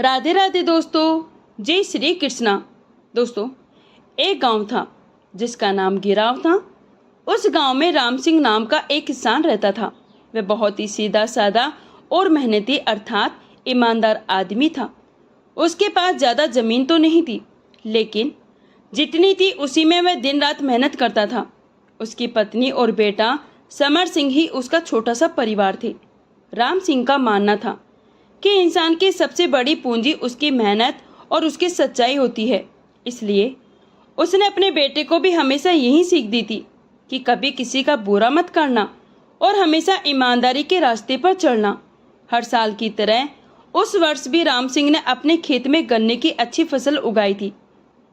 राधे राधे दोस्तों, जय श्री कृष्णा। दोस्तों, एक गांव था जिसका नाम गिराव था। उस गांव में राम सिंह नाम का एक किसान रहता था। वह बहुत ही सीधा साधा और मेहनती अर्थात ईमानदार आदमी था। उसके पास ज़्यादा जमीन तो नहीं थी, लेकिन जितनी थी उसी में वह दिन रात मेहनत करता था। उसकी पत्नी और बेटा समर सिंह ही उसका छोटा सा परिवार थे। राम सिंह का मानना था कि इंसान की सबसे बड़ी पूंजी उसकी मेहनत और उसकी सच्चाई होती है। इसलिए उसने अपने बेटे को भी हमेशा यही सीख दी थी कि कभी किसी का बुरा मत करना और हमेशा ईमानदारी के रास्ते पर चलना। हर साल की तरह उस वर्ष भी राम सिंह ने अपने खेत में गन्ने की अच्छी फसल उगाई थी।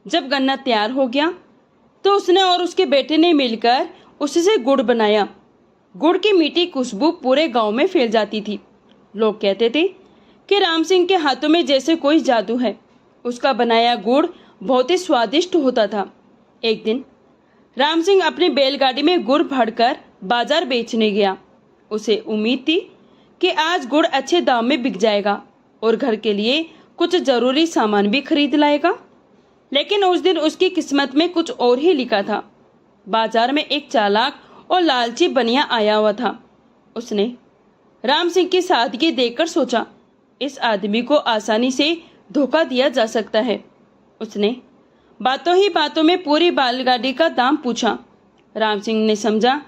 जब गन्ना तैयार हो गया तो उसने और उसके बेटे ने मिलकर उससे गुड़ बनाया। गुड़ की मीठी खुशबू पूरे गांव में फैल जाती थी। लोग कहते थे कि राम सिंह के हाथों में जैसे कोई जादू है। उसका बनाया गुड़ बहुत ही स्वादिष्ट होता था। एक दिन राम सिंह अपनी बैलगाड़ी में गुड़ भरकर बाजार बेचने गया। उसे उम्मीद थी कि आज गुड़ अच्छे दाम में बिक जाएगा और घर के लिए कुछ जरूरी सामान भी खरीद लाएगा। लेकिन उस दिन उसकी किस्मत में कुछ और ही लिखा था। बाजार में एक चालाक और लालची बनिया आया हुआ था। उसने राम सिंह की सादगी देखकर सोचा, इस आदमी को आसानी से धोखा दिया जा सकता है। उसने बातों ही बातों में पूरी बैलगाड़ी का दाम पूछा। राम सिंह ने समझा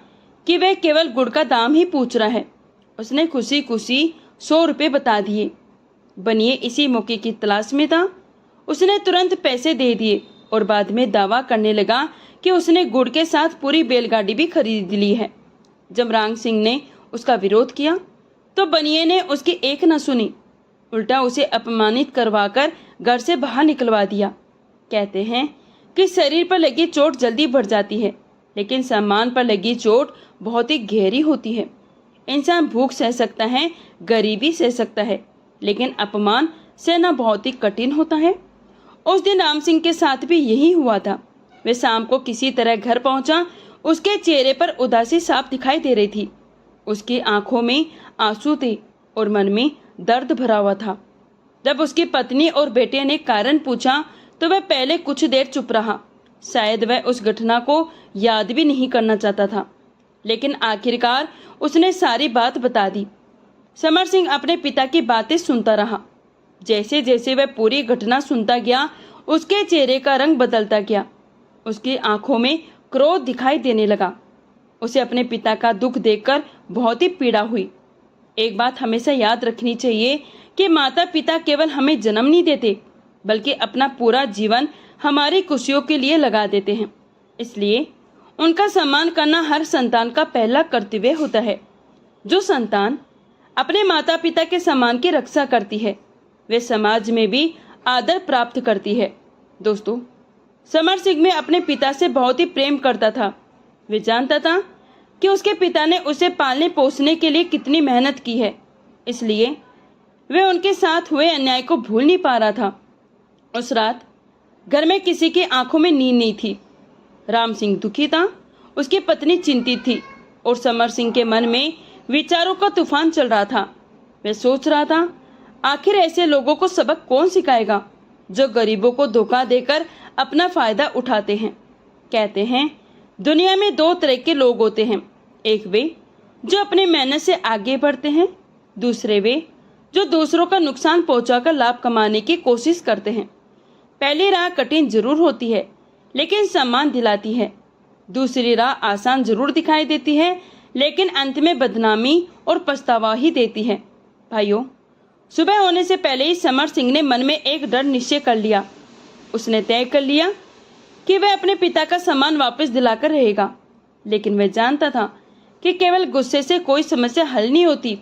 कि वह केवल गुड़ का दाम ही पूछ रहा है। उसने खुशी खुशी 100 रुपये बता दिए। बनिए इसी मौके की तलाश में था। उसने तुरंत पैसे दे दिए और बाद में दावा करने लगा कि उसने गुड़ के साथ पूरी बैलगाड़ी भी खरीद ली है। जब राम सिंह ने उसका विरोध किया तो बनिए ने उसकी एक न सुनी, उल्टा उसे अपमानित करवाकर घर से बाहर निकलवा दिया। कहते हैं कि शरीर पर लगी चोट जल्दी बढ़ जाती है, लेकिन सम्मान पर लगी चोट बहुत ही गहरी होती है। इंसान भूख सह सकता है, गरीबी सह सकता है, लेकिन अपमान सहना बहुत ही कठिन होता है। उस दिन राम सिंह के साथ भी यही हुआ था। वह शाम को किसी तरह घर पहुंचा। उसके चेहरे पर उदासी साफ दिखाई दे रही थी। उसकी आंखों में आंसू थे और मन में दर्द भरा हुआ था। जब उसकी पत्नी और बेटे ने कारण पूछा तो वह पहले कुछ देर चुप रहा। शायद वह उस घटना को याद भी नहीं करना चाहता था, लेकिन आखिरकार उसने सारी बात बता दी। समर सिंह अपने पिता की बातें सुनता रहा। जैसे जैसे वह पूरी घटना सुनता गया, उसके चेहरे का रंग बदलता गया। उसकी आंखों में क्रोध दिखाई देने लगा। उसे अपने पिता का दुख देखकर बहुत ही पीड़ा हुई। एक बात हमेशा याद रखनी चाहिए कि माता पिता केवल हमें जन्म नहीं देते, बल्कि अपना पूरा जीवन हमारी खुशियों के लिए लगा देते हैं। इसलिए उनका सम्मान करना हर संतान का पहला कर्तव्य होता है। जो संतान अपने माता पिता के सम्मान की रक्षा करती है, वे समाज में भी आदर प्राप्त करती है। दोस्तों, समर सिंह में अपने पिता से बहुत ही प्रेम करता था। वे जानता था कि उसके पिता ने उसे पालने पोसने के लिए कितनी मेहनत की है, इसलिए वे उनके साथ हुए अन्याय को भूल नहीं पा रहा था। उस रात घर में किसी की आंखों में नींद नहीं थी। राम सिंह दुखी था, उसकी पत्नी चिंतित थी और समर सिंह के मन में विचारों का तूफान चल रहा था। वह सोच रहा था, आखिर ऐसे लोगों को सबक कौन सिखाएगा जो गरीबों को धोखा देकर अपना फायदा उठाते हैं। कहते हैं दुनिया में 2 तरह के लोग होते हैं। एक वे जो अपने मेहनत से आगे बढ़ते हैं, दूसरे वे जो दूसरों का नुकसान पहुंचाकर लाभ कमाने की कोशिश करते हैं। पहली राह कठिन जरूर होती है, लेकिन सम्मान दिलाती है। दूसरी राह आसान जरूर दिखाई देती है, लेकिन अंत में बदनामी और पछतावा ही देती है। भाइयों, सुबह होने से पहले ही समर सिंह ने मन में एक दृढ़ निश्चय कर लिया। उसने तय कर लिया कि वह अपने पिता का सम्मान वापस दिलाकर रहेगा। लेकिन वह जानता था कि केवल गुस्से से कोई समस्या हल नहीं होती।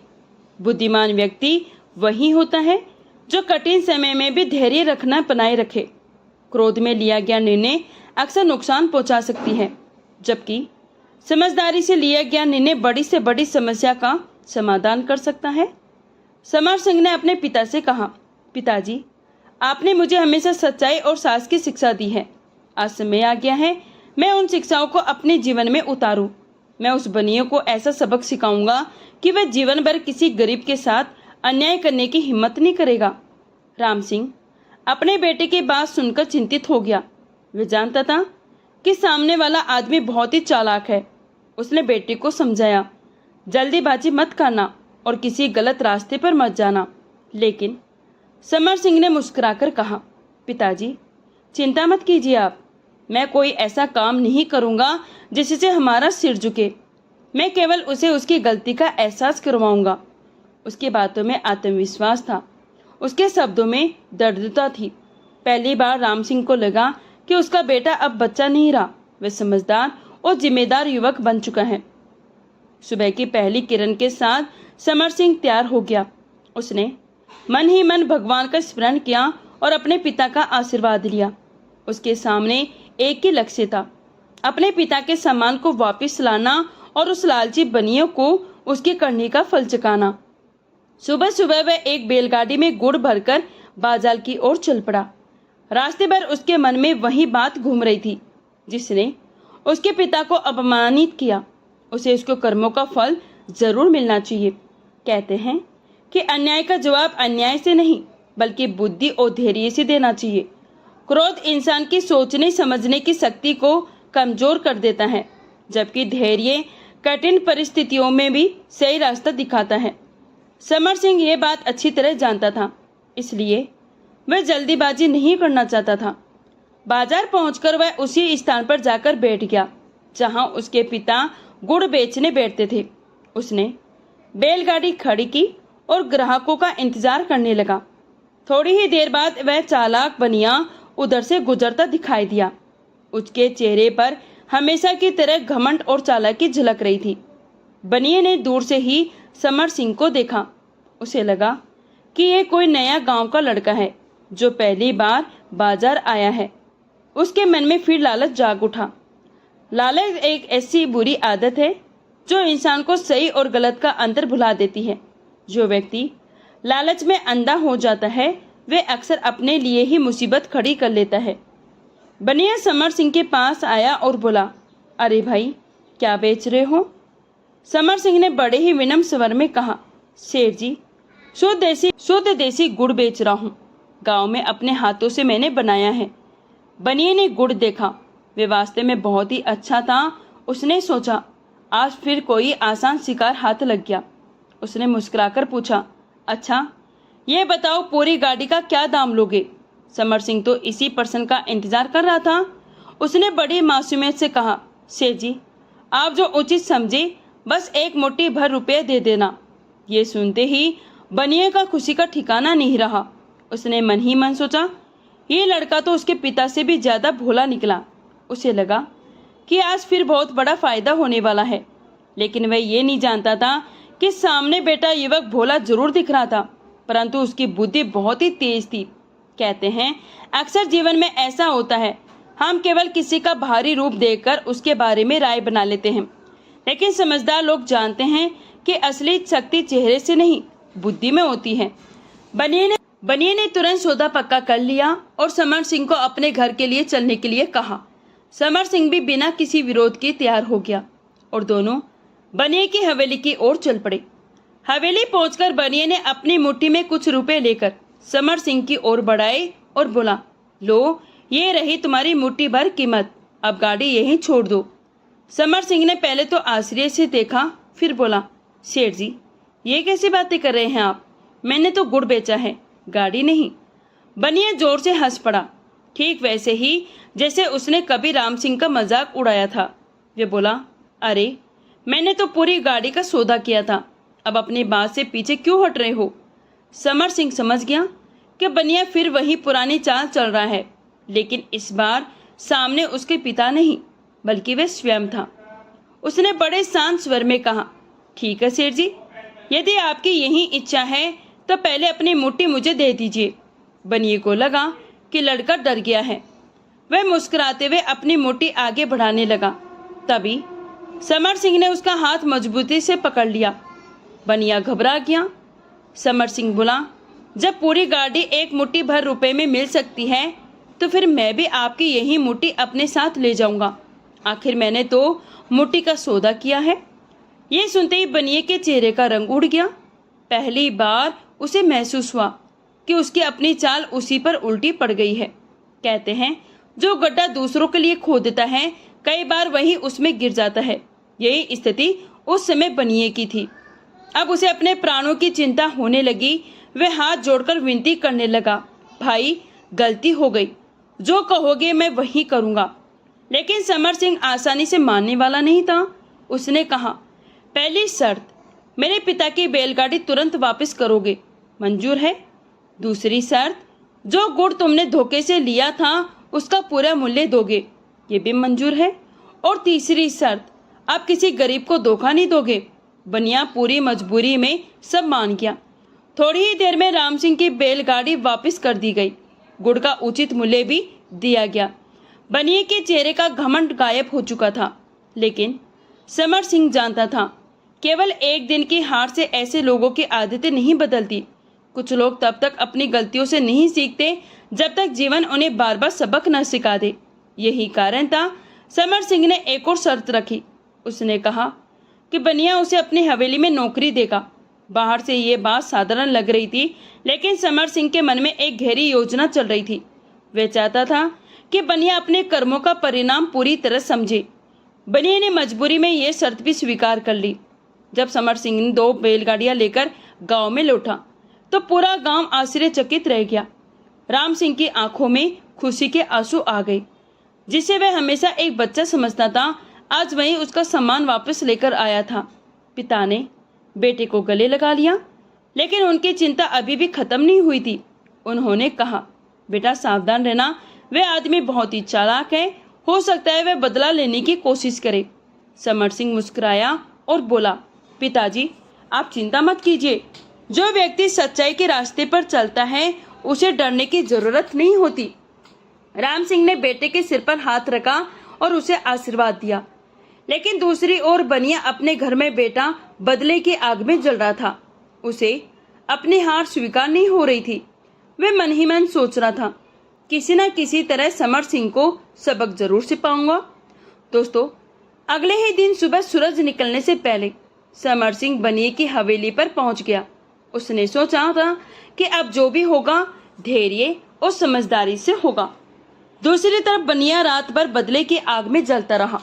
बुद्धिमान व्यक्ति वही होता है जो कठिन समय में भी धैर्य रखना बनाए रखे। क्रोध में लिया गया निर्णय अक्सर नुकसान पहुंचा सकती है, जबकि समझदारी से लिया गया निर्णय बड़ी से बड़ी समस्या का समाधान कर सकता है। समर सिंह ने अपने पिता से कहा, पिताजी, आपने मुझे हमेशा सच्चाई और साहस की शिक्षा दी है। आज समय आ गया है मैं उन शिक्षाओं को अपने जीवन में उतारूं। मैं उस बनिए को ऐसा सबक सिखाऊंगा कि वह जीवन भर किसी गरीब के साथ अन्याय करने की हिम्मत नहीं करेगा। राम सिंह अपने बेटे की बात सुनकर चिंतित हो गया। वह जानता था कि सामने वाला आदमी बहुत ही चालाक है। उसने बेटे को समझाया, जल्दीबाजी मत करना और किसी गलत रास्ते पर मत जाना। लेकिन समर सिंह ने मुस्कुराकर कहा, पिताजी चिंता मत कीजिए आप, मैं कोई ऐसा काम नहीं करूंगा जिससे हमारा सिर झुके। मैं केवल उसे उसकी गलती का एहसास करवाऊंगा। उसकी बातों में आत्मविश्वास था, उसके शब्दों में दृढ़ता थी। पहली बार राम सिंह को लगा कि उसका बेटा अब बच्चा नहीं रहा, वह समझदार और जिम्मेदार युवक बन चुका है। सुबह की पहली किरण के साथ समर सिंह तैयार हो गया। उसने मन ही मन भगवान का स्मरण किया और अपने पिता का आशीर्वाद लिया। उसके सामने एक ही लक्ष्य था, अपने पिता के सम्मान को वापस लाना और उस लालची बनियों को उसके करने का फल चुकाना। सुबह सुबह वह एक बैलगाड़ी में गुड़ भरकर बाजार की ओर चल पड़ा। रास्ते भर उसके मन में वही बात घूम रही थी जिसने उसके पिता को अपमानित किया। उसे उसके कर्मों का फल जरूर मिलना चाहिए। कहते हैं कि अन्याय का जवाब अन्याय से नहीं बल्कि बुद्धि और धैर्य से देना चाहिए। क्रोध इंसान की सोचने समझने की शक्ति को कमजोर कर देता है, जबकि धैर्य कठिन परिस्थितियों में भी सही रास्ता दिखाता है। समर सिंह ये बात अच्छी तरह जानता था, इसलिए वह जल्दीबाजी नहीं करना चाहता था। बाजार पहुंचकर वह उसी स्थान पर जाकर बैठ गया जहां उसके पिता गुड़ बेचने बैठते थे। उसने बैलगाड़ी खड़ी की और ग्राहकों का इंतजार करने लगा। थोड़ी ही देर बाद वह चालाक बनिया उधर से गुजरता दिखाई दिया। उसके चेहरे पर हमेशा की तरह घमंड और चालाकी झलक रही थी। बनिए ने दूर से ही समर सिंह को देखा। उसे लगा कि यह कोई नया गांव का लड़का है जो पहली बार बाजार आया है। उसके मन में फिर लालच जाग उठा। लालच एक ऐसी बुरी आदत है जो इंसान को सही और गलत का अंतर भुला देती है। जो व्यक्ति लालच में अंधा हो जाता है वे अक्सर अपने लिए ही मुसीबत खड़ी कर लेता है। बनिया समर सिंह के पास आया और बोला, अरे भाई क्या बेच रहे हो? समर सिंह ने बड़े ही विनम्र स्वर में कहा, सेठ जी शुद्ध देसी गुड़ बेच रहा हूँ। गांव में अपने हाथों से मैंने बनाया है। बनिए ने गुड़ देखा, वे वास्तव में बहुत ही अच्छा था। उसने सोचा आज फिर कोई आसान शिकार हाथ लग गया। उसने मुस्कुराकर पूछा, अच्छा ये बताओ पूरी गाड़ी का क्या दाम लोगे? समर सिंह तो इसी प्रश्न का इंतजार कर रहा था। उसने बड़ी मासूमियत से कहा, सेठ जी आप जो उचित समझे बस एक मुट्ठी भर रुपये दे देना। ये सुनते ही बनिए का खुशी का ठिकाना नहीं रहा। उसने मन ही मन सोचा, ये लड़का तो उसके पिता से भी ज्यादा भोला निकला। उसे लगा कि आज फिर बहुत बड़ा फायदा होने वाला है, लेकिन वह ये नहीं जानता था कि सामने बेटा युवक भोला जरूर दिख रहा था, परंतु उसकी बुद्धि बहुत ही तेज थी। कहते हैं अक्सर जीवन में ऐसा होता है, हम केवल किसी का बाहरी रूप देखकर उसके बारे में राय बना लेते हैं, लेकिन समझदार लोग जानते हैं कि असली शक्ति चेहरे से नहीं बुद्धि में होती है। बनिए ने तुरंत सौदा पक्का कर लिया और समर सिंह को अपने घर के लिए चलने के लिए कहा। समर सिंह भी बिना किसी विरोध के तैयार हो गया और दोनों बनिए की हवेली की ओर चल पड़े। हवेली पहुंचकर बनिए ने अपनी मुट्ठी में कुछ रुपए लेकर समर सिंह की ओर बढ़ाए और बोला, लो ये रही तुम्हारी मुट्ठी भर कीमत, अब गाड़ी यहीं छोड़ दो। समर सिंह ने पहले तो आश्चर्य से देखा, फिर बोला, सेठ जी ये कैसी बातें कर रहे हैं आप? मैंने तो गुड़ बेचा है, गाड़ी नहीं। बनिए जोर से हंस पड़ा, ठीक वैसे ही जैसे उसने कभी राम सिंह का मजाक उड़ाया था। वे बोला, अरे मैंने तो पूरी गाड़ी का सौदा किया था, अब अपनी बात से पीछे क्यों हट रहे हो? समर सिंह समझ गया कि बनिया फिर वही पुरानी चाल चल रहा है, लेकिन इस बार सामने उसके पिता नहीं बल्कि वह स्वयं था। उसने बड़े शांत स्वर में कहा, ठीक है सेठ जी, यदि आपकी यही इच्छा है तो पहले अपनी मुट्ठी मुझे दे दीजिए। बनिए को लगा कि लड़का डर गया है। वह मुस्कुराते हुए अपनी मुट्ठी आगे बढ़ाने लगा। तभी समर सिंह ने उसका हाथ मजबूती से पकड़ लिया। बनिया घबरा गया। समर सिंह बोला, जब पूरी गाड़ी एक मुट्ठी भर रुपए में मिल सकती है तो फिर मैं भी आपकी यही मुट्ठी अपने साथ ले जाऊंगा। आखिर मैंने तो मुट्ठी का सौदा किया है। ये सुनते ही बनिए के चेहरे का रंग उड़ गया। पहली बार उसे महसूस हुआ कि उसकी अपनी चाल उसी पर उल्टी पड़ गई है। कहते हैं जो गड्ढा दूसरों के लिए खोदता है कई बार वही उसमें गिर जाता है। यही स्थिति उस समय बनिए की थी। अब उसे अपने प्राणों की चिंता होने लगी। वह हाथ जोड़कर विनती करने लगा, भाई गलती हो गई, जो कहोगे मैं वही करूँगा। लेकिन समर सिंह आसानी से मानने वाला नहीं था। उसने कहा, पहली शर्त, मेरे पिता की बैलगाड़ी तुरंत वापस करोगे, मंजूर है? दूसरी शर्त, जो गुड़ तुमने धोखे से लिया था उसका पूरा मूल्य दोगे, ये भी मंजूर है? और तीसरी शर्त, आप किसी गरीब को धोखा नहीं दोगे। बनिया पूरी मजबूरी में सब मान गया। थोड़ी ही देर में राम सिंह की बैलगाड़ी वापस कर दी गई। गुड़ का उचित मूल्य भी दिया गया। बनिए के चेहरे का घमंड गायब हो चुका था। लेकिन समर सिंह जानता था, केवल एक दिन की हार से ऐसे लोगों की आदतें नहीं बदलती। कुछ लोग तब तक अपनी गलतियों से नहीं सीखते जब तक जीवन उन्हें बार बार सबक न सिखा दे। यही कारण था समर सिंह ने एक और शर्त रखी। उसने कहा कि बनिया उसे अपनी हवेली में नौकरी देगा। बाहर से ये बात साधारण लग रही थी, लेकिन समर सिंह के मन में एक गहरी योजना चल रही थी। वह चाहता था कि बनिया अपने कर्मों का परिणाम पूरी तरह समझे। बनिया ने मजबूरी में यह शर्त भी स्वीकार कर ली। जब समर सिंह ने 2 बैलगाड़ियां लेकर गांव में लौटा तो पूरा गांव आश्चर्यचकित रह गया। राम सिंह की आंखों में खुशी के आंसू आ गए। जिसे वह हमेशा एक बच्चा समझता था, आज वही उसका सम्मान वापस लेकर आया था। पिता ने बेटे को गले लगा लिया, लेकिन उनकी चिंता अभी भी खत्म नहीं हुई थी। उन्होंने कहा, बेटा सावधान रहना, वह आदमी बहुत ही चालाक है, हो सकता है वह बदला लेने की कोशिश करे। समर सिंह मुस्कुराया और बोला, पिताजी आप चिंता मत कीजिए। जो व्यक्ति सच्चाई के रास्ते पर चलता है उसे डरने की जरूरत नहीं होती। राम सिंह ने बेटे के सिर पर हाथ रखा और उसे आशीर्वाद दिया। लेकिन दूसरी ओर बनिया अपने घर में बेटा बदले की आग में जल रहा था। उसे अपनी हार स्वीकार नहीं हो रही थी। वह मन ही मन सोच रहा था, किसी न किसी तरह समर सिंह को सबक जरूर सिखाऊंगा। दोस्तों, अगले ही दिन सुबह सूरज निकलने से पहले समर सिंह बनिए की हवेली पर पहुंच गया। उसने सोचा था कि अब जो भी होगा धैर्य और समझदारी से होगा। दूसरी तरफ बनिया रात भर बदले की आग में जलता रहा।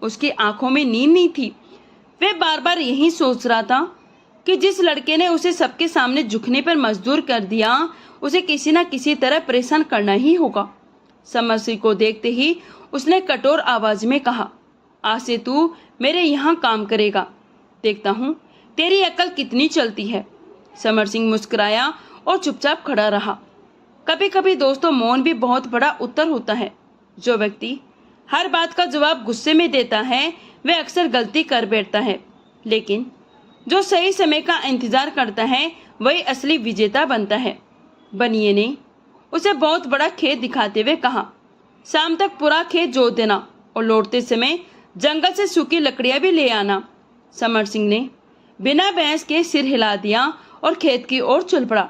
उसकी आंखों में नींद नहीं थी। वह बार बार यही सोच रहा था कि जिस लड़के ने उसे सबके सामने झुकने पर मजबूर कर दिया, उसे किसी न किसी तरह परेशान करना ही होगा। समर सिंह को देखते ही उसने कठोर आवाज में कहा, आज से तू मेरे यहाँ काम करेगा, देखता हूँ तेरी अकल कितनी चलती है। समर सिंह मुस्कुराया और चुपचाप खड़ा रहा। कभी कभी दोस्तों, मौन भी बहुत बड़ा उत्तर होता है। जो व्यक्ति हर बात का जवाब गुस्से में देता है वह अक्सर गलती कर बैठता है, लेकिन जो सही समय का इंतजार करता है वही असली विजेता बनता है। बनिए ने उसे बहुत बड़ा खेत दिखाते हुए कहा, शाम तक पूरा खेत जोत देना और लौटते समय जंगल से सूखी लकड़ियां भी ले आना। समर सिंह ने बिना बहस के सिर हिला दिया और खेत की ओर चल पड़ा।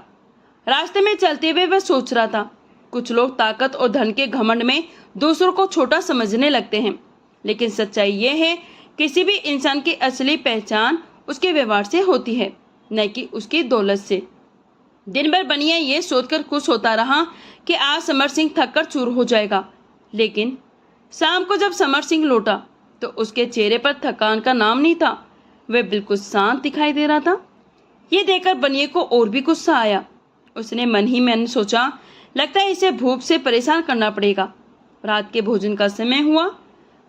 रास्ते में चलते हुए वह सोच रहा था, कुछ लोग ताकत और धन के घमंड में दूसरों को छोटा समझने लगते हैं, लेकिन सच्चाई यह है किसी भी इंसान की असली पहचान उसके व्यवहार से होती है, न कि उसकी दौलत से। दिन भर बनिया ये सोचकर खुश होता रहा कि आज समर सिंह थककर चूर हो जाएगा, लेकिन शाम को जब समर सिंह लौटा तो उसके चेहरे पर थकान का नाम नहीं था। वह बिल्कुल शांत दिखाई दे रहा था। ये देखकर बनिए को और भी गुस्सा आया। उसने मन ही मन सोचा, लगता है इसे भूख से परेशान करना पड़ेगा। रात के भोजन का समय हुआ।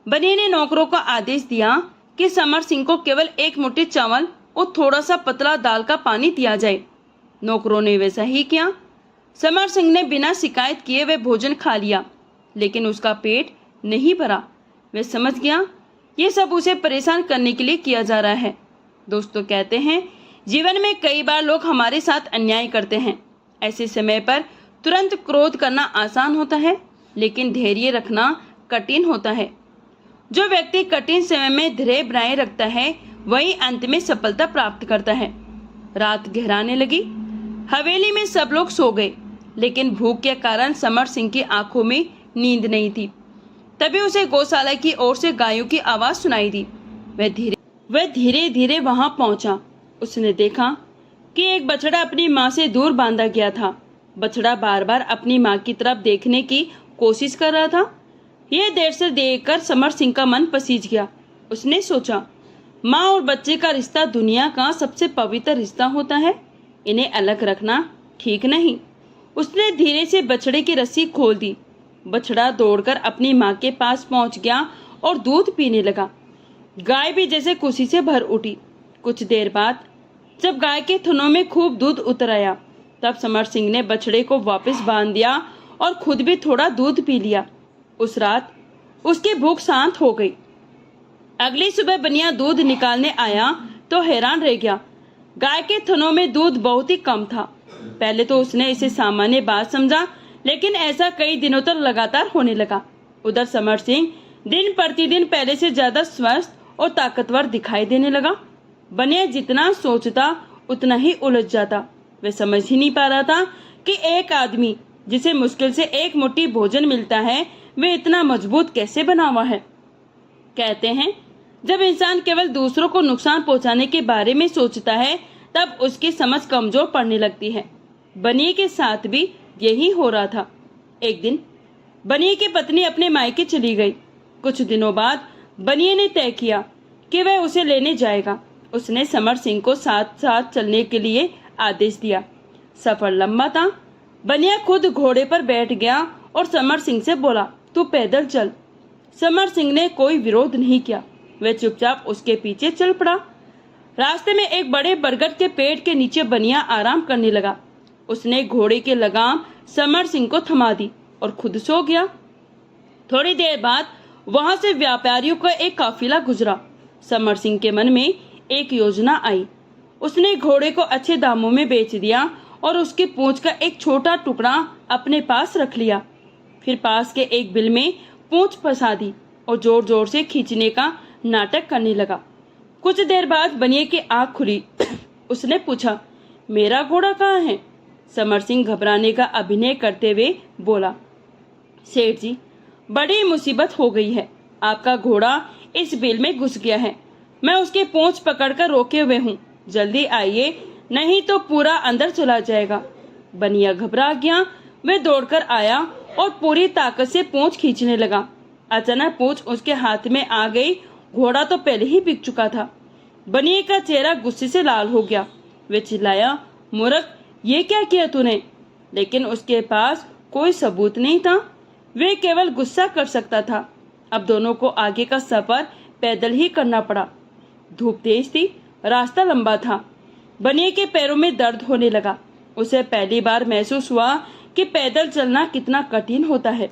बनिए ने नौकरों को आदेश दिया कि समर सिंह को केवल 1 मुट्ठी चावल और थोड़ा सा पतला दाल का पानी दिया जाए। नौकरों ने वैसा ही किया। समर सिंह ने बिना शिकायत किए वह भोजन खा लिया, लेकिन उसका पेट नहीं भरा। वह समझ गया ये सब उसे परेशान करने के लिए किया जा रहा है। दोस्तों, कहते हैं जीवन में कई बार लोग हमारे साथ अन्याय करते हैं। ऐसे समय पर तुरंत क्रोध करना आसान होता है, लेकिन धैर्य रखना कठिन होता है। जो व्यक्ति कठिन समय में धैर्य बनाए रखता है वही अंत में सफलता प्राप्त करता है। रात गहराने लगी। हवेली में सब लोग सो गए, लेकिन भूख के कारण समर सिंह की आंखों में नींद नहीं थी। तभी उसे गौशाला की ओर से गायों की आवाज सुनाई दी। वह धीरे धीरे वहां पहुंचा। उसने देखा कि एक बछड़ा अपनी मां से दूर बांधा गया था। बछड़ा बार बार अपनी माँ की तरफ देखने की कोशिश कर रहा था। यह देर से देखकर समर सिंह का मन पसीज गया। उसने सोचा, माँ और बच्चे का रिश्ता दुनिया का सबसे पवित्र रिश्ता होता है, इन्हें अलग रखना ठीक नहीं। उसने धीरे से बछड़े की रस्सी खोल दी। बछड़ा दौड़कर अपनी माँ के पास पहुंच गया और दूध पीने लगा। गाय भी जैसे खुशी से भर उठी। कुछ देर बाद जब गाय के थनों में खूब दूध उतर आया, तब समर सिंह ने बछड़े को वापस बांध दिया और खुद भी थोड़ा दूध पी लिया। उस रात उसकी भूख शांत हो गई। अगली सुबह बनिया दूध निकालने आया तो हैरान रह गया। गाय के थनों में दूध बहुत ही कम था। पहले तो उसने इसे सामान्य बात समझा, लेकिन ऐसा कई दिनों तक लगातार होने लगा। उधर समर सिंह दिन प्रतिदिन पहले से ज्यादा स्वस्थ और ताकतवर दिखाई देने लगा। बनिया जितना सोचता उतना ही उलझ जाता। वह समझ ही नहीं पा रहा था कि एक आदमी जिसे मुश्किल से एक मुट्ठी भोजन मिलता है, वे इतना मजबूत कैसे बना हुआ है। कहते हैं, जब इंसान केवल दूसरों को नुकसान पहुंचाने के बारे में सोचता है, तब उसकी समझ कमजोर पड़ने लगती है। बनिए के साथ भी यही हो रहा था। एक दिन बनिए की पत्नी अपने मायके चली गई। कुछ दिनों बाद बनिए ने तय किया कि वह उसे लेने जाएगा। उसने समर सिंह को साथ साथ चलने के लिए आदेश दिया। सफर लंबा था। बनिया खुद घोड़े पर बैठ गया और समर सिंह से बोला, तू पैदल चल। समर सिंह ने कोई विरोध नहीं किया। वह चुपचाप उसके पीछे चल पड़ा। रास्ते में एक बड़े बरगद के पेड़ के नीचे बनिया आराम करने लगा। उसने घोड़े की लगाम समर सिंह को थमा दी और खुद सो गया। थोड़ी देर बाद वहां से व्यापारियों का एक काफिला गुजरा। समर सिंह के मन में एक योजना आई। उसने घोड़े को अच्छे दामों में बेच दिया और उसकी पूंछ का एक छोटा टुकड़ा अपने पास रख लिया। फिर पास के एक बिल में पूंछ फंसा दी और जोर जोर से खींचने का नाटक करने लगा। कुछ देर बाद बनिए की आंख खुली। उसने पूछा, मेरा घोड़ा कहाँ है? समर सिंह घबराने का अभिनय करते हुए बोला, सेठ जी, बड़ी मुसीबत हो गई है। आपका घोड़ा इस बिल में घुस गया है। मैं उसकी पूंछ पकड़कर रोके हुए हूँ। जल्दी आइए, नहीं तो पूरा अंदर चला जाएगा। बनिया घबरा गया। वह दौड़कर आया और पूरी ताकत से पूंछ खींचने लगा। अचानक पूंछ उसके हाथ में आ गई। घोड़ा तो पहले ही बिक चुका था। बनिए का चेहरा गुस्से से लाल हो गया। वह चिल्लाया, मूर्ख, ये क्या किया तूने? लेकिन उसके पास कोई सबूत नहीं था। वे केवल गुस्सा कर सकता था। अब दोनों को आगे का सफर पैदल ही करना पड़ा। धूप तेज थी, रास्ता लंबा था। बनिए के पैरों में दर्द होने लगा। उसे पहली बार महसूस हुआ कि पैदल चलना कितना कठिन होता है।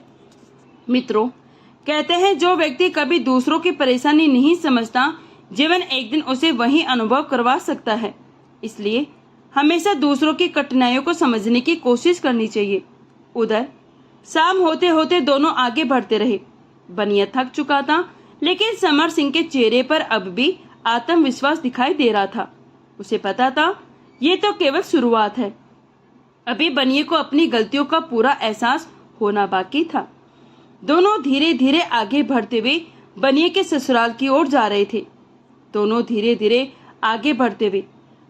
मित्रों, कहते हैं, जो व्यक्ति कभी दूसरों की परेशानी नहीं समझता, जीवन एक दिन उसे वही अनुभव करवा सकता है। इसलिए हमेशा दूसरों की कठिनाइयों को समझने की कोशिश करनी चाहिए। उधर शाम होते होते दोनों आगे बढ़ते रहे। बनिया थक चुका था, लेकिन समर सिंह के चेहरे पर अब भी आत्मविश्वास दिखाई दे रहा था। उसे पता था, ये तो केवल शुरुआत है। अभी बनिए को अपनी गलतियों का पूरा एहसास होना बाकी था। दोनों धीरे धीरे आगे बढ़ते हुए बनिए के ससुराल की ओर जा रहे थे। दोनों धीरे धीरे आगे बढ़ते हुए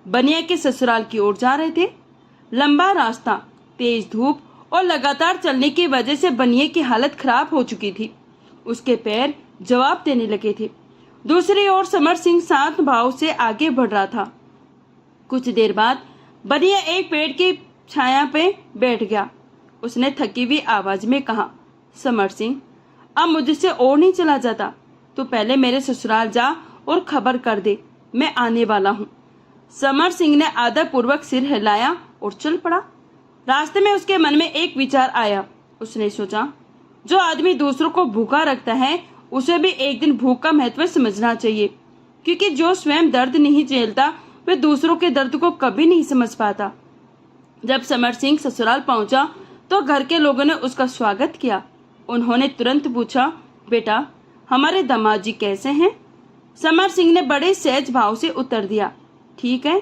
बनिया के ससुराल की ओर जा रहे थे। लंबा रास्ता, तेज धूप और लगातार चलने की वजह से बनिए की हालत खराब हो चुकी थी। उसके पैर जवाब देने लगे थे। दूसरी ओर समर सिंह शांत भाव से आगे बढ़ रहा था। कुछ देर बाद बनिया एक पेड़ की छाया पे बैठ गया। उसने थकी हुई आवाज में कहा, समर सिंह, अब मुझसे और नहीं चला जाता। तो पहले मेरे ससुराल जा और खबर कर दे, मैं आने वाला हूँ। समर सिंह ने आदरपूर्वक सिर हिलाया और चल पड़ा। रास्ते में उसके मन में एक विचार आया। उसने सोचा, जो आदमी दूसरों को भूखा रखता है, उसे भी एक दिन भूख का महत्व समझना चाहिए, क्योंकि जो स्वयं दर्द नहीं झेलता, वह दूसरों के दर्द को कभी नहीं समझ पाता। जब समर सिंह ससुराल पहुंचा तो घर के लोगों ने उसका स्वागत किया। उन्होंने तुरंत पूछा, बेटा, हमारे दामाद जी कैसे हैं? समर सिंह ने बड़े सहज भाव से उत्तर दिया, ठीक है,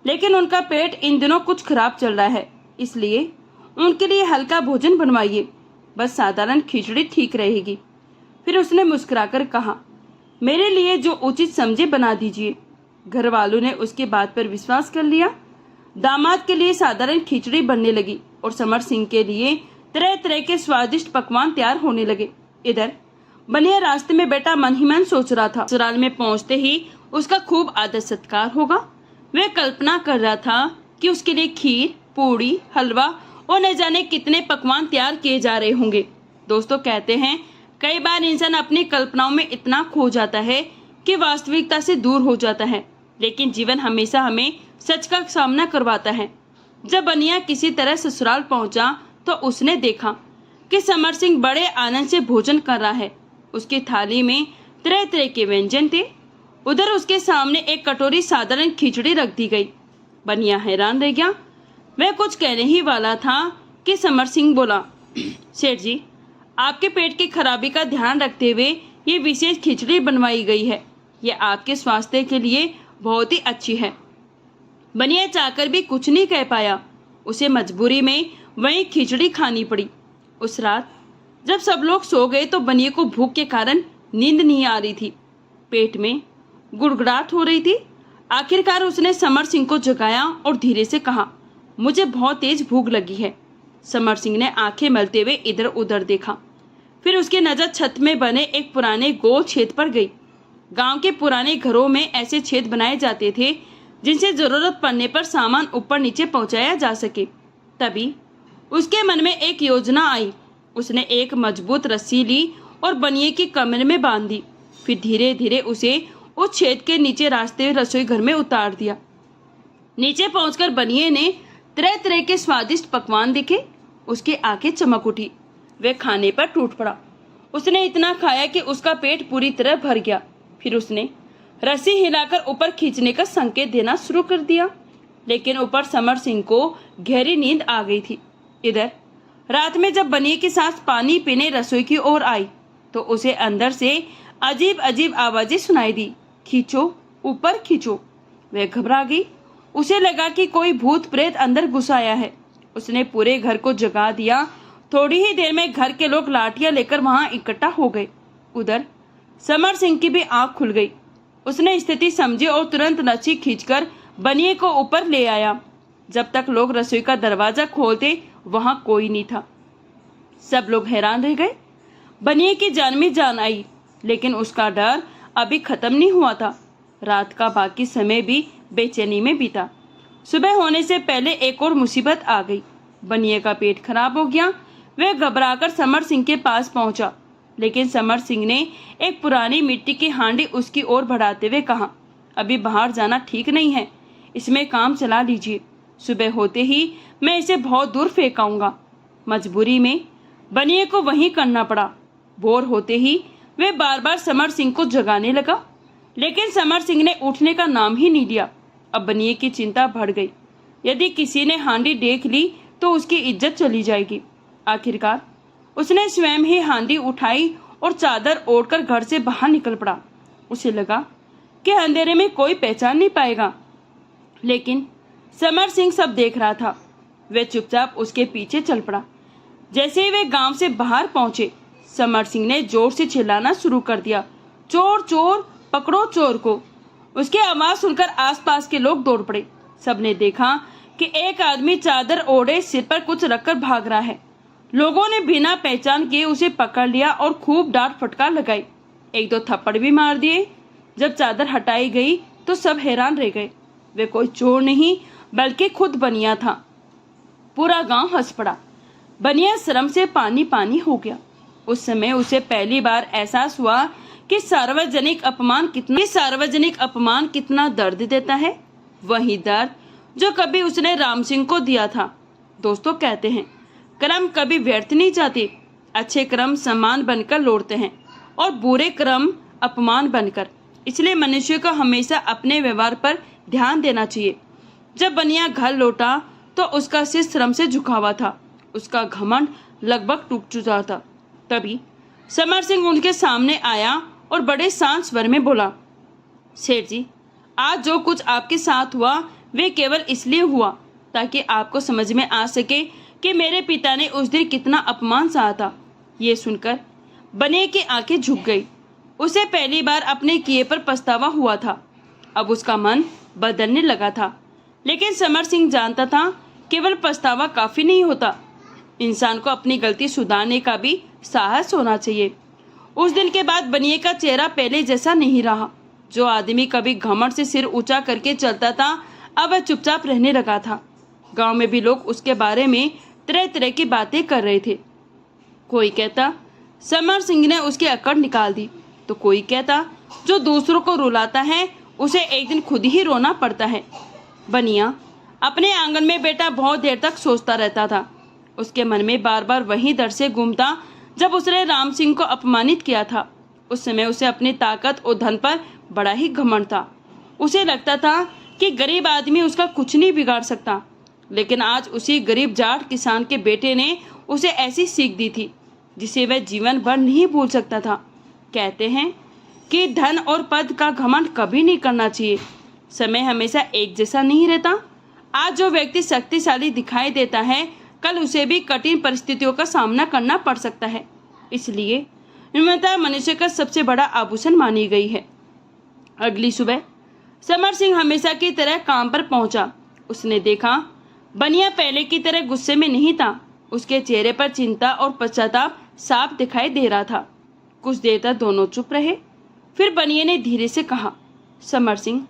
लेकिन उनका पेट इन दिनों कुछ खराब चल रहा है, इसलिए उनके लिए हल्का भोजन बनवाइए। बस साधारण खिचड़ी ठीक रहेगी। फिर उसने मुस्कुराकर कहा, मेरे लिए जो उचित समझे बना दीजिए। घर वालों ने उसकी बात पर विश्वास कर लिया। दामाद के लिए साधारण खिचड़ी बनने लगी। और समर सिंह के लिए तरह तरह के स्वादिष्ट पकवान तैयार होने लगे। इधर बनिया रास्ते में बैठा मन ही मन सोच रहा था, ससुराल में पहुंचते ही उसका खूब आदर सत्कार होगा। वह कल्पना कर रहा था कि उसके लिए खीर, पूड़ी, हलवा और न जाने कितने पकवान तैयार किए जा रहे होंगे। दोस्तों, कहते हैं कई बार इंसान अपनी कल्पनाओं में इतना खो जाता है कि वास्तविकता से दूर हो जाता है, लेकिन जीवन हमेशा हमें सच का सामना करवाता है। जब बनिया किसी तरह ससुराल पहुंचा तो उसने देखा कि समर सिंह बड़े आनंद से भोजन कर रहा है। उसकी थाली में तरह तरह के व्यंजन थे। उधर उसके सामने एक कटोरी साधारण खिचड़ी रख दी गई। बनिया हैरान रह गया। वह कुछ कहने ही वाला था कि समर सिंह बोला, सेठ जी, आपके पेट की खराबी का ध्यान रखते हुए ये विशेष खिचड़ी बनवाई गई है। ये आपके स्वास्थ्य के लिए बहुत ही अच्छी है। बनिया चाहकर भी कुछ नहीं कह पाया। उसे मजबूरी में वही खिचड़ी खानी पड़ी। उस रात जब सब लोग सो गए तो बनिया को भूख के कारण नींद नहीं आ रही थी। पेट में गुड़गुड़ाहट हो रही थी। आखिरकार उसने समर सिंह को जगाया और धीरे से कहा, मुझे बहुत तेज भूख लगी है। समर सिंह ने आंखें मलते हुए इधर उधर देखा। फिर उसकी नजर छत में बने एक पुराने गोल छेद पर गई। गांव के पुराने घरों में ऐसे छेद बनाए जाते थे जिनसे जरूरत पड़ने पर सामान ऊपर नीचे पहुंचाया जा सके। तभी उसके मन में एक योजना आई। उसने एक मजबूत रस्सी ली और बनिए की कमर में बांध दी। फिर धीरे धीरे उसे उस छेद के नीचे रास्ते रसोई घर में उतार दिया। नीचे पहुंचकर बनिए ने तरह तरह के स्वादिष्ट पकवान देखे। उसकी आंखें चमक उठी। वह खाने पर टूट पड़ा। उसने इतना खाया कि उसका पेट पूरी तरह भर गया। फिर उसने रस्सी हिलाकर ऊपर खींचने का संकेत देना शुरू कर दिया, लेकिन ऊपर समर सिंह को गहरी नींद आ गई थी। इधर रात में जब बनिए की सास पानी पीने रसोई की ओर आई तो उसे अंदर से अजीब अजीब आवाजें सुनाई दी। खींचो, ऊपर खींचो। वह घबरा गई। उसे लगा कि कोई भूत प्रेत अंदर घुस आया है। उसने पूरे घर को जगा दिया। थोड़ी ही देर में घर के लोग लाठियां लेकर वहां इकट्ठा हो गए। उधर समर सिंह की भी आंख खुल गई। उसने स्थिति समझी और तुरंत रस्सी खींचकर बनिए को ऊपर ले आया। जब तक लोग रसोई का दरवाजा खोलते वहां कोई नहीं था। सब लोग हैरान रह गए। बनिए की जान में जान आई, लेकिन उसका डर अभी खत्म नहीं हुआ था। रात का बाकी समय भी बेचैनी में बीता। सुबह होने से पहले एक और मुसीबत आ गई। बनिए का पेट खराब हो गया। वह घबराकर समर सिंह के पास पहुंचा, लेकिन समर सिंह ने एक पुरानी मिट्टी की हांडी उसकी ओर बढ़ाते हुए कहा, अभी बाहर जाना ठीक नहीं है, इसमें काम चला लीजिए। सुबह होते ही मैं इसे बहुत दूर फेंकाऊंगा। मजबूरी में बनिए को वहीं करना पड़ा। बोर होते ही वह बार बार समर सिंह को जगाने लगा, लेकिन समर सिंह ने उठने का नाम ही नहीं लिया। अब बनिए की चिंता बढ़ गई। यदि किसी ने हांडी देख ली तो उसकी इज्जत चली जाएगी। आखिरकार उसने स्वयं ही हांडी उठाई और चादर ओढ़कर घर से बाहर निकल पड़ा। उसे लगा कि अंधेरे में कोई पहचान नहीं पाएगा, लेकिन समर सिंह सब देख रहा था। वह चुपचाप उसके पीछे चल पड़ा। जैसे ही वे गांव से बाहर पहुंचे, समर सिंह ने जोर से चिल्लाना शुरू कर दिया, चोर चोर, पकड़ो चोर को। उसकी आवाज सुनकर आसपास के लोग दौड़ पड़े। सबने देखा कि एक आदमी चादर ओढ़े सिर पर कुछ रखकर भाग रहा है। लोगों ने बिना पहचान किए उसे पकड़ लिया और खूब डांट फटकार लगाई। एक दो थप्पड़ भी मार दिए। जब चादर हटाई गई तो सब हैरान रह गए। वे कोई चोर नहीं बल्कि खुद बनिया था। पूरा गांव हंस पड़ा। बनिया शर्म से पानी पानी हो गया। उस समय उसे पहली बार एहसास हुआ कि सार्वजनिक अपमान कितना दर्द देता है। वही दर्द जो कभी उसने राम सिंह को दिया था। दोस्तों, कहते हैं कर्म कभी व्यर्थ नहीं जाते। अच्छे कर्म सम्मान बनकर लौटते हैं और बुरे कर्म अपमान बनकर। इसलिए मनुष्य को हमेशा अपने व्यवहार पर ध्यान देना चाहिए। जब बनिया घर लौटा तो उसका सिर शर्म से झुका हुआ था। उसका घमंड लगभग टूट चुका था। तभी समर सिंह उनके सामने आया और बड़े शांत स्वर में बोला, सेठ जी, आज जो कुछ आपके साथ हुआ वे केवल इसलिए हुआ ताकि आपको समझ में आ सके कि मेरे पिता ने उस दिन कितना अपमान सहा था। ये सुनकर बनिए की आंखें झुक गई। उसे पहली बार अपने किए पर पछतावा हुआ था। अब उसका मन बदलने लगा था, लेकिन समर सिंह जानता था केवल पछतावा काफी नहीं होता, इंसान को अपनी गलती सुधारने का भी साहस होना चाहिए। उस दिन के बाद बनिए का चेहरा पहले जैसा नहीं रहा। जो आदमी कभी घमंड से सिर ऊंचा करके चलता था, अब वह चुपचाप रहने लगा था। गांव में भी लोग उसके बारे में तरह तरह की बातें कर रहे थे। कोई कहता समर सिंह ने उसकी अकड़ निकाल दी, तो कोई कहता जो दूसरों को रुलाता है उसे एक दिन खुद ही रोना पड़ता है। बनिया अपने आंगन में बैठा बहुत देर तक सोचता रहता था। उसके मन में बार बार वही डर से घूमता जब उसने राम सिंह को अपमानित किया था। उस समय उसे अपनी ताकत और धन पर बड़ा ही घमंड था। उसे लगता था कि गरीब आदमी उसका कुछ नहीं बिगाड़ सकता, लेकिन आज उसी गरीब जाट किसान के बेटे ने उसे ऐसी सीख दी थी जिसे वह जीवन भर नहीं भूल सकता था। कहते हैं कि धन और पद का घमंड कभी नहीं करना चाहिए। समय हमेशा एक जैसा नहीं रहता। आज जो व्यक्ति शक्तिशाली दिखाई देता है, कल उसे भी कठिन परिस्थितियों का सामना करना पड़ सकता है। इसलिए विनम्रता मनुष्य का सबसे बड़ा आभूषण मानी गई है। अगली सुबह समर सिंह हमेशा की तरह काम पर पहुंचा। उसने देखा बनिया पहले की तरह गुस्से में नहीं था। उसके चेहरे पर चिंता और पश्चाताप साफ दिखाई दे रहा था। कुछ देर तक दोनों चुप रहे। फिर बनिए ने धीरे से कहा, समर सिंह,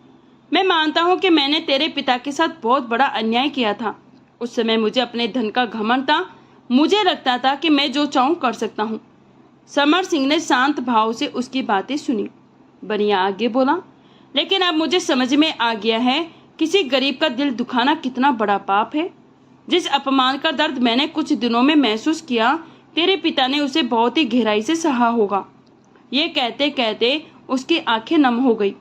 मैं मानता हूँ कि मैंने तेरे पिता के साथ बहुत बड़ा अन्याय किया था। उस समय मुझे अपने धन का घमंड था। मुझे लगता था कि मैं जो चाहूँ कर सकता हूँ। समर सिंह ने शांत भाव से उसकी बातें सुनी। बनिया आगे बोला, लेकिन अब मुझे समझ में आ गया है किसी गरीब का दिल दुखाना कितना बड़ा पाप है। जिस अपमान का दर्द मैंने कुछ दिनों में महसूस किया, तेरे पिता ने उसे बहुत ही गहराई से सहा होगा। ये कहते कहते उसकी आंखें नम हो गई।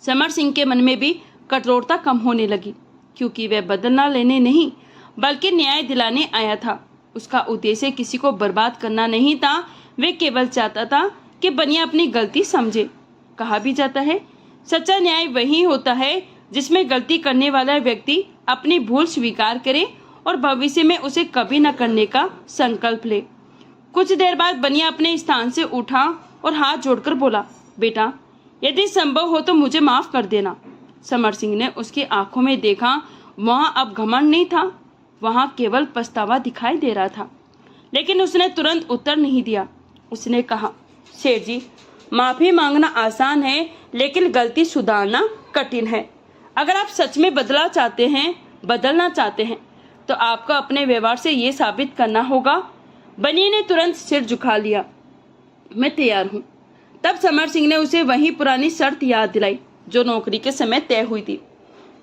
समर सिंह के मन में भी कठोरता कम होने लगी, क्योंकि वह बदला लेने नहीं बल्कि न्याय दिलाने आया था। उसका उद्देश्य किसी को बर्बाद करना नहीं था। वह केवल चाहता था कि बनिया अपनी गलती समझे। कहा भी जाता है, सच्चा न्याय वही होता है जिसमें गलती करने वाला व्यक्ति अपनी भूल स्वीकार करे और भविष्य में उसे कभी न करने का संकल्प ले। कुछ देर बाद बनिया अपने स्थान से उठा और हाथ जोड़कर बोला, बेटा, यदि संभव हो तो मुझे माफ कर देना। समर सिंह ने उसकी आंखों में देखा। वहां अब घमंड नहीं था, वहां केवल पछतावा दिखाई दे रहा था। लेकिन उसने तुरंत उत्तर नहीं दिया। उसने कहा, सेठ जी, माफी मांगना आसान है, लेकिन गलती सुधारना कठिन है। अगर आप सच में बदलना चाहते हैं तो आपको अपने व्यवहार से ये साबित करना होगा। बनिए ने तुरंत सिर झुका लिया। मैं तैयार हूँ। तब समर सिंह ने उसे वही पुरानी शर्त याद दिलाई जो नौकरी के समय तय हुई थी।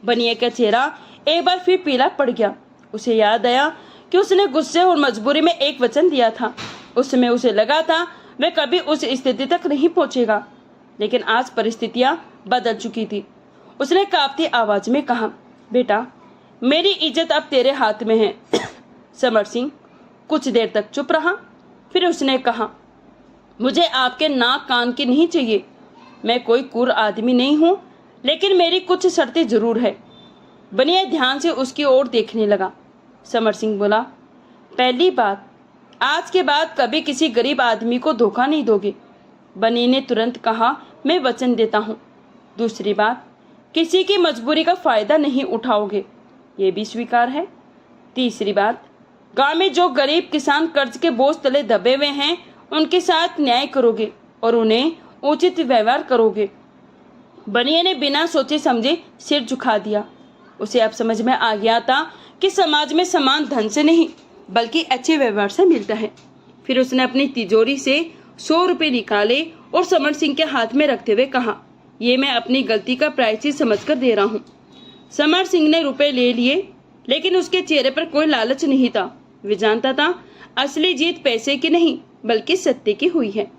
बनिए का चेहरा एक बार फिर पीला पड़ गया। उसे याद आया कि उसने गुस्से और मजबूरी में एक वचन दिया था। उस समय उसे लगा था वह कभी उस स्थिति तक नहीं पहुंचेगा, लेकिन आज परिस्थितियां बदल चुकी थी। उसने कांपती आवाज में कहा, बेटा, मेरी इज्जत अब तेरे हाथ में है। समर सिंह कुछ देर तक चुप रहा। फिर उसने कहा, मुझे आपके नाक कान की नहीं चाहिए। मैं कोई क्रूर आदमी नहीं हूँ, लेकिन मेरी कुछ शर्तें जरूर है। बनिया ध्यान से उसकी ओर देखने लगा। समर सिंह बोला, पहली बात, आज के बाद कभी किसी गरीब आदमी को धोखा नहीं दोगे। बनिए ने तुरंत कहा, मैं वचन देता हूँ। दूसरी बात, किसी की मजबूरी का फायदा नहीं उठाओगे। ये भी स्वीकार है। तीसरी बात, गांव में जो गरीब किसान कर्ज के बोझ तले दबे हुए हैं उनके साथ न्याय करोगे और उन्हें उचित व्यवहार करोगे। बनिए ने बिना सोचे समझे सिर झुका दिया। उसे अब समझ में आ गया था कि समाज में सम्मान धन से नहीं बल्कि अच्छे व्यवहार से मिलता है। फिर उसने अपनी तिजोरी से 100 रुपए निकाले और समर सिंह के हाथ में रखते हुए कहा, ये मैं अपनी गलती का प्रायश्चित समझकर दे रहा हूँ। समर सिंह ने रुपए ले लिए, लेकिन उसके चेहरे पर कोई लालच नहीं था। वे जानता था असली जीत पैसे की नहीं बल्कि सत्य की हुई है।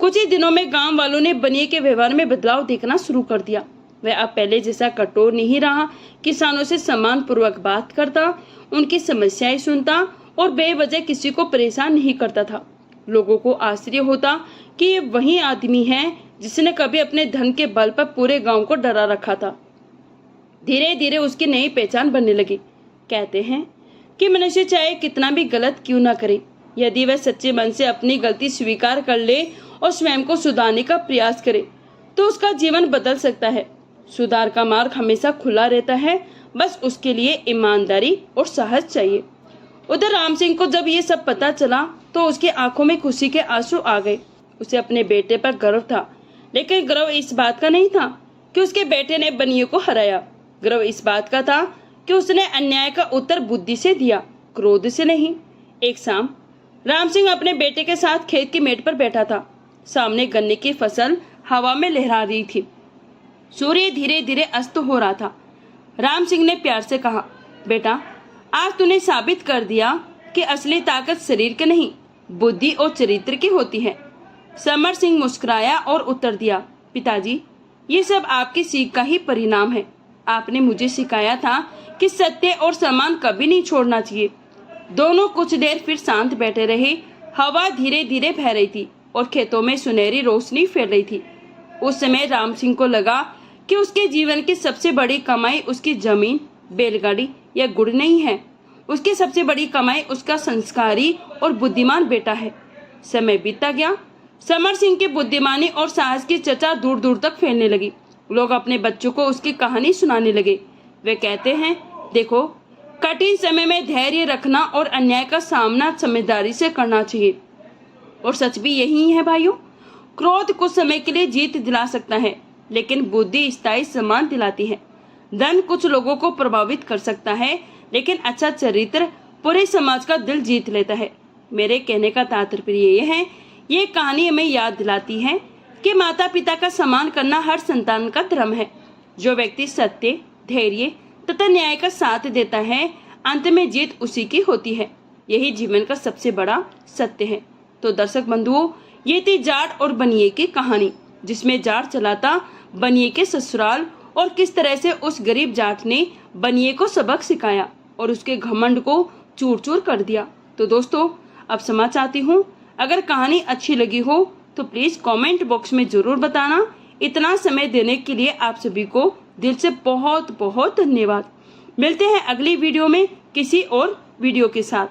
कुछ ही दिनों में गांव वालों ने बनिए के व्यवहार में बदलाव देखना शुरू कर दिया। वह अब पहले जैसा कठोर नहीं रहा। किसानों से सम्मान पूर्वक बात करता, उनकी समस्याएं सुनता और बेवजह किसी को परेशान नहीं करता था। लोगों को आश्चर्य होता कि ये वही आदमी है जिसने कभी अपने धन के बल पर पूरे गांव को डरा रखा था। धीरे धीरे उसकी नई पहचान बनने लगी। कहते हैं कि मनुष्य चाहे कितना भी गलत क्यों ना करे, यदि वह सच्चे मन से अपनी गलती स्वीकार कर ले और स्वयं को सुधारने का प्रयास करे तो उसका जीवन बदल सकता है। सुधार का मार्ग हमेशा खुला रहता है, बस उसके लिए ईमानदारी और साहस चाहिए। उधर राम सिंह को जब ये सब पता चला तो उसकी आंखों में खुशी के आंसू आ गए। उसे अपने बेटे पर गर्व था, लेकिन गर्व इस बात का नहीं था कि उसके बेटे ने बनिए को हराया। गर्व इस बात का था कि उसने अन्याय का उत्तर बुद्धि से दिया, क्रोध से नहीं। एक शाम राम सिंह अपने बेटे के साथ खेत की मेड़ पर बैठा था। सामने गन्ने की फसल हवा में लहरा रही थी। सूर्य धीरे धीरे अस्त हो रहा था। राम सिंह ने प्यार से कहा, बेटा, आज तूने साबित कर दिया कि असली ताकत शरीर की नहीं, बुद्धि और चरित्र की होती है। समर सिंह मुस्कुराया और उत्तर दिया, पिताजी, ये सब आपकी सीख का ही परिणाम है। आपने मुझे सिखाया था कि सत्य और सम्मान कभी नहीं छोड़ना चाहिए। दोनों कुछ देर फिर शांत बैठे रहे। हवा धीरे धीरे बह रही थी और खेतों में सुनहरी रोशनी फैल रही थी। उस समय राम सिंह को लगा कि उसके जीवन की सबसे बड़ी कमाई उसकी जमीन, बैलगाड़ी या गुड़ नहीं है। उसकी सबसे बड़ी कमाई उसका संस्कारी और बुद्धिमान बेटा है। समय बीतता गया। समर सिंह की बुद्धिमानी और साहस की चर्चा दूर दूर तक फैलने लगी। लोग अपने बच्चों को उसकी कहानी सुनाने लगे। वे कहते हैं, देखो, कठिन समय में धैर्य रखना और अन्याय का सामना समझदारी से करना चाहिए। और सच भी यही है भाइयों। क्रोध कुछ समय के लिए जीत दिला सकता है, लेकिन बुद्धि स्थायी सम्मान दिलाती है। धन कुछ लोगों को प्रभावित कर सकता है, लेकिन अच्छा चरित्र पूरे समाज का दिल जीत लेता है। मेरे कहने का तात्पर्य ये है, ये कहानी हमें याद दिलाती है कि माता पिता का सम्मान करना हर संतान का धर्म है। जो व्यक्ति सत्य, धैर्य तथा न्याय का साथ देता है, अंत में जीत उसी की होती है। यही जीवन का सबसे बड़ा सत्य है। तो दर्शक बंधुओं, ये थी जाट और बनिए की कहानी, जिसमें जाट चलाता बनिए के ससुराल और किस तरह से उस गरीब जाट ने बनिए को सबक सिखाया और उसके घमंड को चूर चूर कर दिया। तो दोस्तों, अब क्षमा चाहती हूँ, अगर कहानी अच्छी लगी हो तो प्लीज कमेंट बॉक्स में जरूर बताना। इतना समय देने के लिए आप सभी को दिल से बहुत बहुत धन्यवाद। मिलते हैं अगली वीडियो में किसी और वीडियो के साथ।